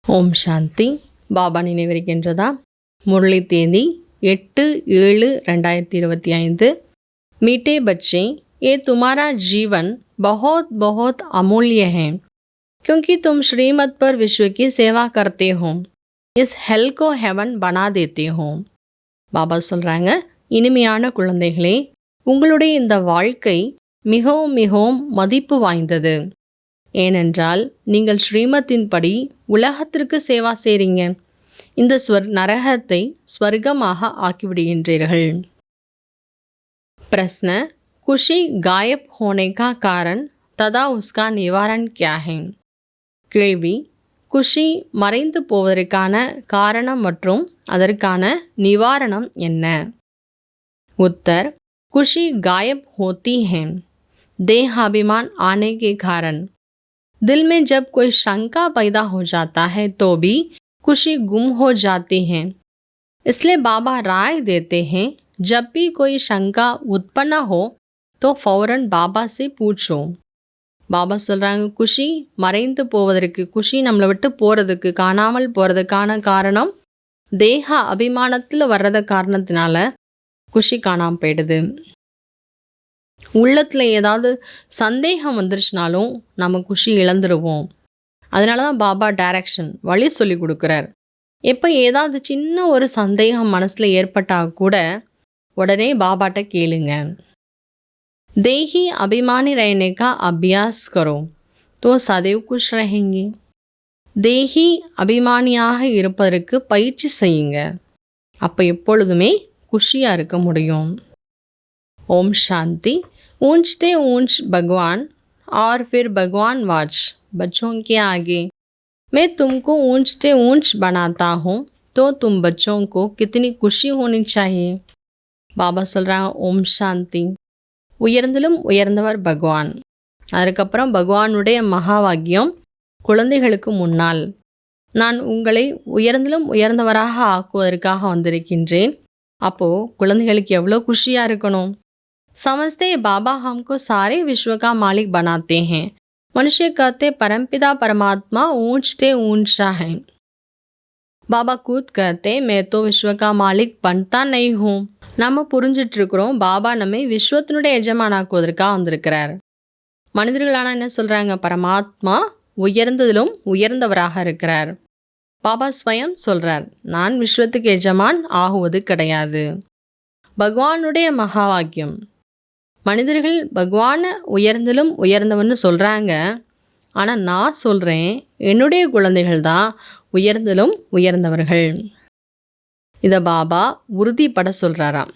ஓம் சாந்தி. பாபா நினைவிருக்கின்றதா? முரளி தேதி 8/7/2025। मीठे बच्चे, ये तुम्हारा जीवन बहुत बहुत अमूल्य है क्योंकि तुम श्रीमत पर विश्व की सेवा करते हो, इस हेल को हेवन बना देते हो। பாபா சொல்கிறாங்க, இனிமையான குழந்தைகளே, உங்களுடைய இந்த வாழ்க்கை மிகவும் மிகவும் மதிப்பு வாய்ந்தது. ஏனென்றால் நீங்கள் ஸ்ரீமத்தின்படி உலகத்திற்கு சேவா செய்கிறீங்க. இந்த நரகத்தை ஸ்வர்க்கமாக ஆக்கிவிடுகின்றீர்கள். प्रश्न, खुशी गायब होने का कारण तथा उसका निवारण क्या है? கேள்வி, குஷி மறைந்து போவதற்கான காரணம் மற்றும் அதற்கான நிவாரணம் என்ன? உத்தர், खुशी गायब होती है देहाभिमान आने के कारण। दिल में जब कोई शंका पैदा हो जाता है तो भी खुशी गुम हो जाती है। इसलिए बाबा राय देते हैं, जब भी कोई शंका उत्पन्न हो तो फौरन बाबा से पूछो। பாபா சொல்கிறாங்க, குஷி மறைந்து போவதற்கு, குஷி நம்மளை விட்டு போகிறதுக்கு, காணாமல் போகிறதுக்கான காரணம் தேக அபிமானத்தில் வர்றத காரணத்தினால குஷி காணாமல் போயிடுது. உள்ளத்தில் ஏதாவது சந்தேகம் வந்துருச்சுனாலும் நம்ம குஷி இழந்துடுவோம். அதனால தான் பாபா டைரக்ஷன், வழி சொல்லி கொடுக்குறார். எப்போ ஏதாவது சின்ன ஒரு சந்தேகம் மனசில் ஏற்பட்டால் கூட உடனே பாபாட்ட கேளுங்க. देही अभिमानी रहने का अभ्यास करो तो सदैव खुश रहेंगे. தேஹி அபிமானியாக இருப்பதற்கு பயிற்சி செய்யுங்க. அப்போ எப்பொழுதுமே குஷியாக இருக்க முடியும். ओम शांति. ऊंचते ऊंच भगवान और फिर भगवान वाच बच्चों के आगे, मैं तुमको ऊंचते ऊंच बनाता हूँ तो तुम बच्चों को कितनी खुशी होनी चाहिए. பாபா சொல்கிறாங்க, ஓம் சாந்தி. உயர்ந்திலும் உயர்ந்தவர் பகவான். அதுக்கப்புறம் பகவானுடைய மகா வாக்கியம், குழந்தைகளுக்கு முன்னால் நான் உங்களை உயர்ந்திலும் உயர்ந்தவராக ஆக்குவதற்காக வந்திருக்கின்றேன். அப்போது குழந்தைகளுக்கு எவ்வளோ குஷியாக இருக்கணும். समझते बाबा हमको सारे विश्व का मालिक बनाते हैं. मनुष्य कहते परमपिता परमात्मा ऊंचते ऊंचा है. பாபா கூத் कहते मैं तो विश्व का मालिक बनता नहीं हूँ. நம்ம புரிஞ்சிட்ருக்குறோம், பாபா நம்மை விஸ்வத்தினுடைய எஜமானாக்குவதற்காக வந்திருக்கிறார். மனிதர்களான என்ன சொல்கிறாங்க, பரமாத்மா உயர்ந்ததிலும் உயர்ந்தவராக இருக்கிறார். பாபா ஸ்வயம் சொல்கிறார், நான் விஸ்வத்துக்கு எஜமான் ஆகுவது கிடையாது. பகவானுடைய மகா வாக்கியம், மனிதர்கள் பகவானை உயர்ந்திலும் உயர்ந்தவன்னு சொல்கிறாங்க. ஆனால் நான் சொல்கிறேன், என்னுடைய குழந்தைகள் தான் உயர்ந்திலும் உயர்ந்தவர்கள். இதை பாபா உறுதிப்பட சொல்கிறாராம்.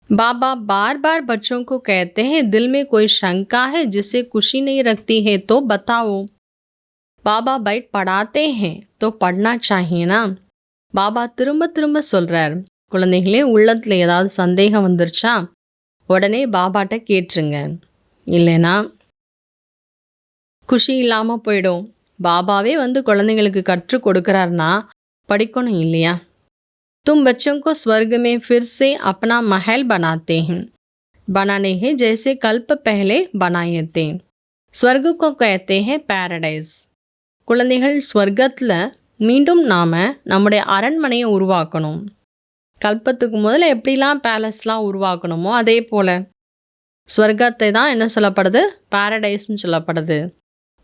बाबा बार बार बच्चों को कहते हैं, दिल में कोई शंका है जिसे खुशी नहीं रखती है तो बताओ. बाबा बैठ पढ़ाते हैं तो पढ़ना चाहिए ना. பாபா திரும்ப திரும்ப சொல்கிறார், குழந்தைகளே, உள்ளத்தில் ஏதாவது சந்தேகம் வந்துருச்சா உடனே பாபாட்ட கேட்டுருங்க, இல்லைனா குஷி இல்லாமல் போயிடும். பாபாவே வந்து குழந்தைங்களுக்கு கற்றுக் கொடுக்குறாருன்னா படிக்கணும் இல்லையா? तुम बच्चों को स्वर्ग में फिर से अपना महल बनाते हैं, बनाने हैं जैसे कल्प पहले बनाए थे. स्वर्ग को कहते हैं पैराडाइज. குழந்தைகள், ஸ்வர்க்கத்தில் மீண்டும் நாம் நம்முடைய அரண்மனையை உருவாக்கணும். கல்பத்துக்கு முதல்ல எப்படிலாம் பேலஸ்லாம் உருவாக்கணுமோ அதே போல் ஸ்வர்க்கத்தை தான் என்ன சொல்லப்படுது, பேரடைஸ்ன்னு சொல்லப்படுது.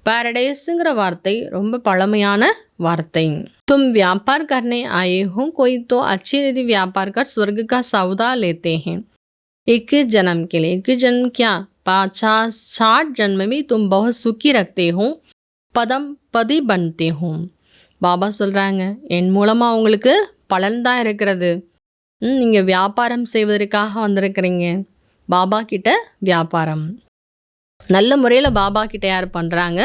पैराडाइஸுங்கிற வார்த்தை ரொம்ப பழமையான வார்த்தை. तुम व्यापार करने आए हो, कोई तो अच्छी रीति व्यापार कर स्वर्ग का सौदा लेते हैं. 21 जन्म के लिए, 21 जन्म क्या 50-60 जन्म में तुम बहुत सुखी रखते हो, पदम पदी बनते हो. பாபா சொல்கிறாங்க, என் மூலமாக உங்களுக்கு பலன்தான் இருக்கிறது. நீங்கள் வியாபாரம் செய்வதற்காக வந்திருக்கிறீங்க. பாபா கிட்ட வியாபாரம் நல்ல முறையில் பாபா கிட்ட யார் பண்ணுறாங்க,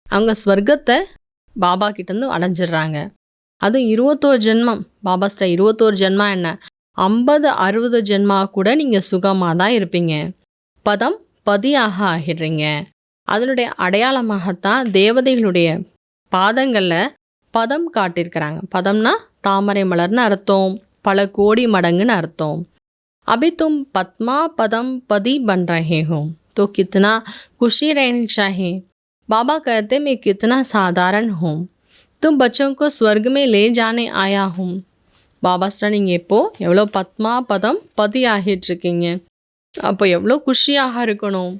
அவங்க ஸ்வர்க்கத்தை பாபா கிட்டேருந்து அடைஞ்சிடுறாங்க. அதுவும் 21 ஜென்மம். பாபா சொல்ல 21 ஜென்மா என்ன, 50-60 ஜென்மா கூட நீங்கள் சுகமாக தான் இருப்பீங்க. பதம் பதியாக ஆகிடுறீங்க. அதனுடைய அடையாளமாகத்தான் தேவதைகளுடைய பாதங்களில் பதம் காட்டியிருக்கிறாங்க. பதம்னா தாமரை மலர்னு அர்த்தம், பல கோடி மடங்குன்னு அர்த்தம். अभी तुम पद्मा पदम पदी बन रहे हो तो कितना खुशी रहनी चाहिए. बाबा कहते मैं कितना साधारण हूँ, तुम बच्चों को स्वर्ग में ले जाने आया हूँ. பாபா சொல்கிறார், நீங்கள் இப்போது எவ்வளோ பத்மாபதம் பதி ஆகிட்டுருக்கீங்க, அப்போ எவ்வளோ குஷியாக இருக்கணும்.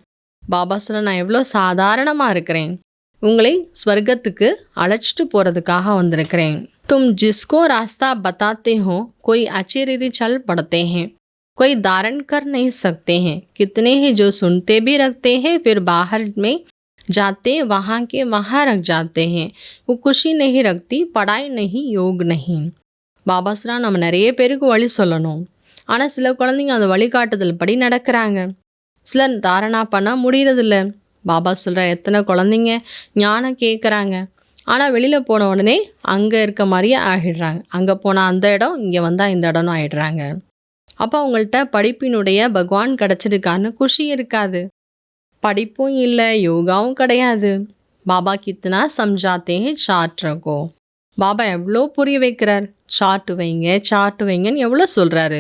பாபா சொல்கிறார், நான் எவ்வளோ சாதாரணமாக இருக்கிறேன், உங்களை ஸ்வர்க்கத்துக்கு அழைச்சிட்டு போகிறதுக்காக வந்திருக்கிறேன். तुम जिसको रास्ता बताते हो कोई अच्छी रीति चल पड़ते हैं, कोई धारण कर नहीं सकते हैं, कितने ही जो सुनते भी रखते हैं फिर बाहर में जाते वहाँ के वहाँ रख जाते हैं. वो खुशी नहीं रखती, पढ़ाई नहीं, योग नहीं. பாபா சொல்கிறார், நம்ம நிறைய பேருக்கு வழி சொல்லணும், ஆனால் சில குழந்தைங்க அந்த வழிகாட்டுதல் படி நடக்கிறாங்க, சிலர் தாரணா பண்ண முடியறதில்ல. பாபா சொல்கிறார், எத்தனை குழந்தைங்க ஞானம் கேட்குறாங்க, ஆனால் வெளியில் போன உடனே அங்கே இருக்க மாதிரியே ஆகிடுறாங்க, அங்கே போனால் அந்த இடம், இங்கே வந்தால் இந்த இடம்னு ஆகிடுறாங்க. அப்போ அவங்கள்ட்ட படிப்பினுடைய பகவான் கிடச்சிருக்கான்னு குஷி இருக்காது, படிப்பும் இல்லை, யோகாவும் கிடையாது. பாபா கித்தனா சம்ஜாத்தே சார்ட் ரகோ, பாபா எவ்வளோ புரிய வைக்கிறார், சார்ட்டு வைங்க சார்ட்டு வைங்கன்னு எவ்வளோ சொல்கிறாரு.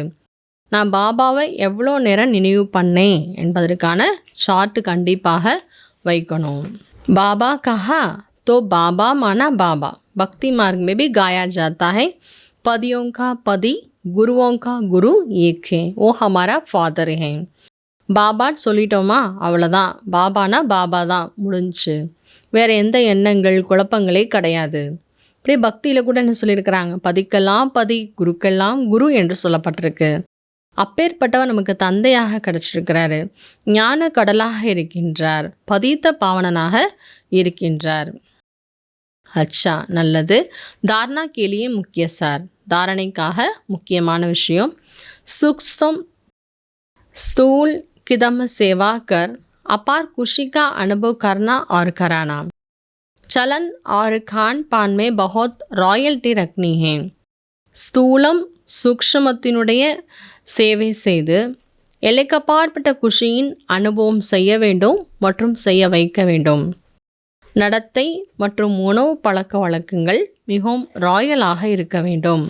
நான் பாபாவை எவ்வளோ நேரம் நினைவு பண்ணேன் என்பதற்கான சார்ட்டு கண்டிப்பாக வைக்கணும். பாபா கஹா तो बाबा माना बाबा, भक्ति मार्ग में भी गाया जाता है, पदियों का पति गुरुओं का गुरु एक है, वो हमारा फादर है. பாபான்னு சொல்லிட்டோமா அவ்வளோதான், பாபானா பாபா தான், முடிஞ்சு, வேறு எந்த எண்ணங்கள் குழப்பங்களே கிடையாது. இப்படியே பக்தியில் கூட என்ன சொல்லியிருக்கிறாங்க, பதிக்கெல்லாம் பதி குருக்கெல்லாம் குரு என்று சொல்லப்பட்டிருக்கு. அப்பேற்பட்டவர் நமக்கு தந்தையாக கிடச்சிருக்கிறாரு, ஞான கடலாக இருக்கின்றார், பதித்த பாவனனாக இருக்கின்றார். அச்சா, நல்லது. தாரணா கேலியே முக்கிய சார், தாரணைக்காக முக்கியமான விஷயம். सूक्ष्म स्थूल किदम सेवा कर अपार खुशी का अनुभव करना और कराना. चलन और खान पान में बहुत रॉयल्टी रखनी है. ஸ்தூலம் சூக்ஷ்மத்தினுடைய சேவை செய்து எல்லைக்கப்பாற்பட்ட குஷியின் அனுபவம் செய்ய வேண்டும் மற்றும் செய்ய வைக்க வேண்டும். நடத்தை மற்றும் உணவு பழக்க வழக்கங்கள் மிகவும் ராயலாக இருக்க வேண்டும்.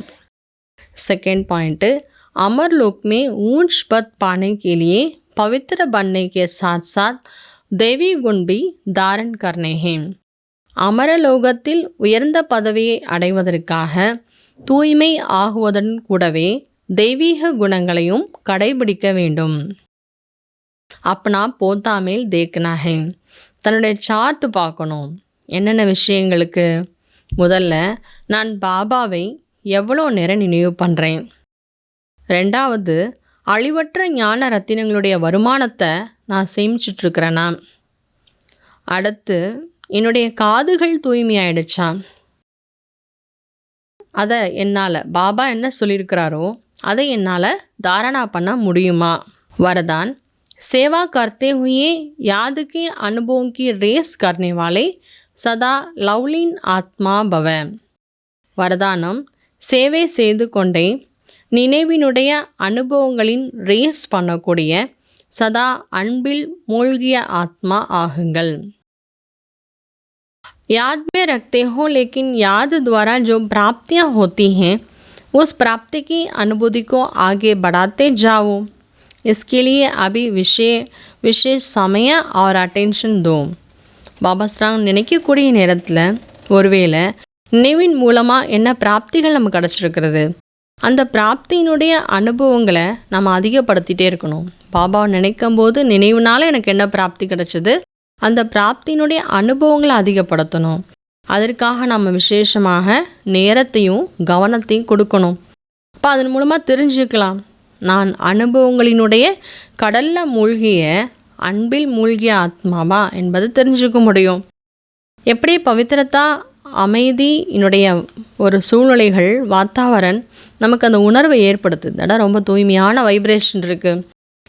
सेकेंड पॉइंट, अमर लोक में ऊंच पद पाने के लिए पवित्र बनने के साथ साथ देवी गुण भी धारण करने हैं. அமரலோகத்தில் உயர்ந்த பதவியை அடைவதற்காக தூய்மை ஆகுவதன் கூடவே தெய்வீக குணங்களையும் கடைபிடிக்க வேண்டும். अपना पोता मेल देखना है, தன்னுடைய சார்ட்டு பார்க்கணும். என்னென்ன விஷயங்களுக்கு, முதல்ல நான் பாபாவை எவ்வளோ நேரம் நினைவு பண்ணுறேன், ரெண்டாவது அழிவற்ற ஞான ரத்தினங்களுடைய வருமானத்தை நான் சேமிச்சிட்ருக்கிறேன்னா, அடுத்து என்னுடைய காதுகள் தூய்மையாயிடுச்சா, அதை என்னால் பாபா என்ன சொல்லியிருக்கிறாரோ அதை என்னால் தாரணா பண்ண முடியுமா. வரதான், सेवा करते हुए याद के अनुभवों की रेस करने वाले सदा लवलीन आत्मा भव. வரதானம், சேவை செய்து கொண்டே நினைவினுடைய அனுபவங்களின் ரேஸ் பண்ணக்கூடிய சதா அன்பில் மூழ்கிய ஆத்மா ஆகுங்கள். याद में रखते हो लेकिन याद द्वारा जो प्राप्तियाँ होती हैं उस प्राप्ति की अनुभूति को आगे बढ़ाते जाओ. इसके लिए अभी विशेष समय और अटेंशन दो. பாபா ஸ்ராங் நினைக்கக்கூடிய நேரத்தில் ஒருவேளை நினைவின் மூலமாக என்ன பிராப்திகள் நமக்கு கிடச்சிருக்கிறது, அந்த பிராப்தியினுடைய அனுபவங்களை நம்ம அதிகப்படுத்திகிட்டே இருக்கணும். பாபாவை நினைக்கும் போது நினைவுனால எனக்கு என்ன பிராப்தி கிடச்சிது, அந்த பிராப்தியினுடைய அனுபவங்களை அதிகப்படுத்தணும். அதற்காக நம்ம விசேஷமாக நேரத்தையும் கவனத்தையும் கொடுக்கணும். அப்போ அதன் மூலமாக தெரிஞ்சுக்கலாம், நான் அனுபவங்களினுடைய கடலில் மூழ்கிய அன்பில் மூழ்கிய ஆத்மாவா என்பது தெரிஞ்சுக்க முடியும். எப்படி பவித்திரத்தா அமைதியினுடைய ஒரு சூழ்நிலைகள் வாத்தாவரன் நமக்கு அந்த உணர்வை ஏற்படுத்துது, இடம் ரொம்ப தூய்மையான வைப்ரேஷன் இருக்குது,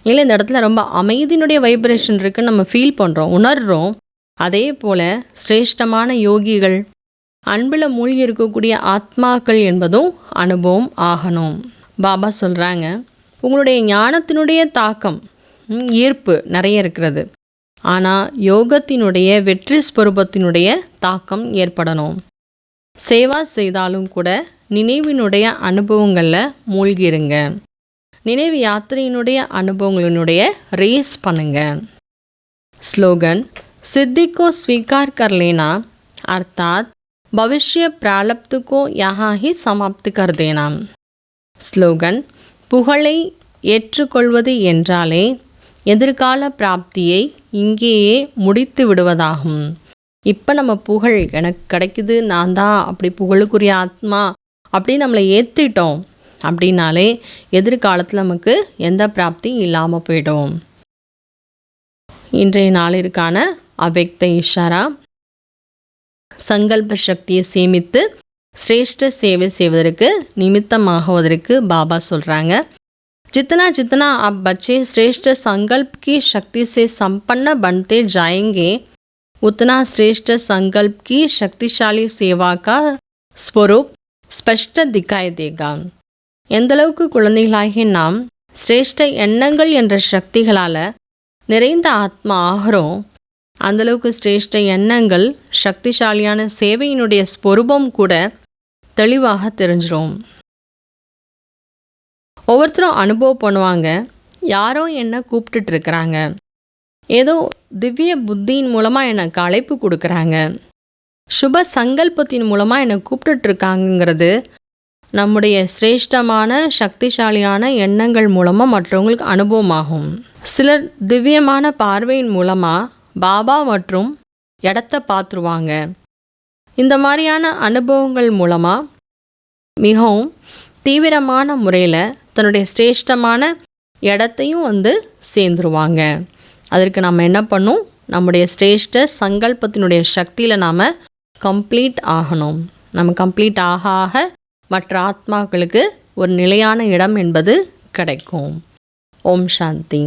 இல்லை இந்த இடத்துல ரொம்ப அமைதியினுடைய வைப்ரேஷன் இருக்குன்னு நம்ம ஃபீல் பண்ணுறோம், உணர்கிறோம். அதே போல் சிரேஷ்டமான யோகிகள், அன்பில் மூழ்கி இருக்கக்கூடிய ஆத்மாக்கள் என்பதும் அனுபவம் ஆகணும். பாபா சொல்கிறாங்க, உங்களுடைய ஞானத்தினுடைய தாக்கம் ஈர்ப்பு நிறைய இருக்கிறது, ஆனால் யோகத்தினுடைய வெற்றி ஸ்வரூபத்தினுடைய தாக்கம் ஏற்படணும். சேவா செய்தாலும் கூட நினைவினுடைய அனுபவங்களில் மூழ்கிருங்க, நினைவு யாத்திரையினுடைய அனுபவங்களினுடைய ரேஸ் பண்ணுங்க. स्लोगन, सिद्धि को स्वीकार कर लेना अर्थात भविष्य प्रारब्ध को यहाँ ही समाप्त कर देना. ஸ்லோகன்: புகழை ஏற்றுக்கொள்வது என்றாலே எதிர்கால பிராப்தியை இங்கேயே முடித்து விடுவதாகும். இப்போ நம்ம புகழ் எனக்கு கிடைக்குது, நான் தான் அப்படி புகழுக்குரிய ஆத்மா அப்படி நம்மளை ஏற்றிட்டோம் அப்படின்னாலே எதிர்காலத்தில் நமக்கு எந்த பிராப்தியும் இல்லாமல் போயிடும். இன்றைய நாளிற்கான அவ்யக்த இஷாரா: சங்கல்ப சக்தியை சேமித்து சிரேஷ்ட சேவை செய்வதற்கு நிமித்தமாகுவதற்கு பாபா சொல்கிறாங்க. जितना जितना आप बच्चे श्रेष्ठ संकल्प की शक्ति से संपन्न बनते जाएंगे, उतना श्रेष्ठ संकल्प की शक्तिशाली सेवा का स्वरूप स्पष्ट दिखाई देगा. எந்தளவுக்கு குழந்தைகளாகிய நாம் சிரேஷ்ட எண்ணங்கள் என்ற சக்திகளால் நிறைந்த ஆத்மா ஆகிறோம், அந்தளவுக்கு சிரேஷ்ட எண்ணங்கள் சக்திசாலியான சேவையினுடைய ஸ்வரூபம் கூட தெளிவாக தெரிஞ்சிடும். ஒவ்வொருத்தரும் அனுபவம் பண்ணுவாங்க, யாரோ என்னை கூப்பிட்டுட்டு இருக்கிறாங்க, ஏதோ திவ்ய புத்தியின் மூலமாக எனக்கு அழைப்பு கொடுக்குறாங்க, சுப சங்கல்பத்தின் மூலமாக என்னை கூப்பிட்டுட்ருக்காங்கங்கிறது நம்முடைய சிரேஷ்டமான சக்திசாலியான எண்ணங்கள் மூலமாக மற்றவங்களுக்கு அனுபவமாகும். சிலர் திவ்யமான பார்வையின் மூலமாக பாபா மற்றும் இடத்த பார்த்துருவாங்க. இந்த மாதிரியான அனுபவங்கள் மூலமாக மிகவும் தீவிரமான முறையில் தன்னுடைய சிரேஷ்டமான இடத்தையும் சேர்ந்துருவாங்க. அதற்கு நம்ம என்ன பண்ணும், நம்முடைய சிரேஷ்ட சங்கல்பத்தினுடைய சக்தியில் நாம் கம்ப்ளீட் ஆகணும். நம்ம கம்ப்ளீட் ஆக ஆக மற்ற ஆத்மாக்களுக்கு ஒரு நிலையான இடம் என்பது கிடைக்கும். ஓம் சாந்தி.